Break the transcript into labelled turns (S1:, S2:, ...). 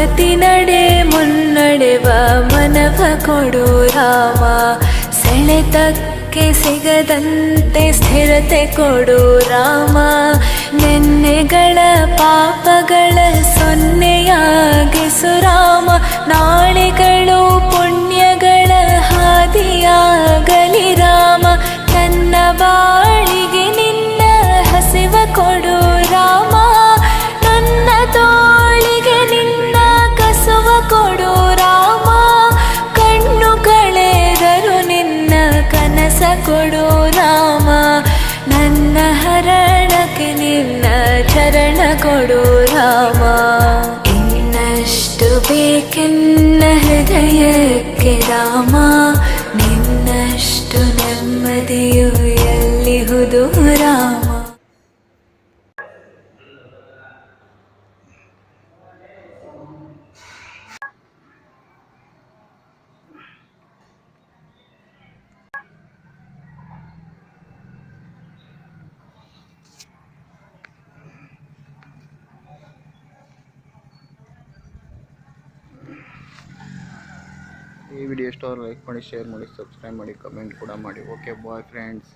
S1: ಪ್ರಗತಿ ನಡೆ ಮುನ್ನಡೆವ ಮನವ ಕೊಡು ರಾಮ, ಸೆಳೆತಕ್ಕೆ ಸಿಗದಂತೆ ಸ್ಥಿರತೆ ಕೊಡು ರಾಮ, ನೆನ್ನೆಗಳ ಪಾಪಗಳ ಸೊನ್ನೆಯಾಗಿಸು ರಾಮ, ನಾಳೆಗಳು ಪುಣ್ಯಗಳ ಹಾದಿಯಾಗಲಿ ರಾಮ, ನನ್ನ ಬಾಳಿಗೆ ನಿನ್ನ ಹಸಿವ ಕೊಡು ರಾಮ, ನನ್ನ ತೋಳಿಗೆ ನಿನ್ನ ಕಸುವ ಕೊಡು ರಾಮ, ಕಣ್ಣು ಕಳೆದರು ನಿನ್ನ ಕನಸ ಕೊಡು ರಾಮ, ನನ್ನ ಹರಣಕ್ಕೆ ನಿನ್ನ ಚರಣ ಕೊಡು ರಾಮ, ಇನ್ನಷ್ಟು ಬೇಕೆನ್ನ ಹೃದಯಕ್ಕೆ ರಾಮ, ನಿನ್ನಷ್ಟು ನೆಮ್ಮದಿಯು ಎಲ್ಲಿಹುದು ರಾಮ.
S2: ಈ ವಿಡಿಯೋ ಇಷ್ಟ ಲೈಕ್ ಮಾಡಿ, ಶೇರ್ ಮಾಡಿ, ಸಬ್ಸ್ಕ್ರೈಬ್ ಮಾಡಿ, ಕಮೆಂಟ್ ಕೂಡ ಮಾಡಿ. Okay bye friends.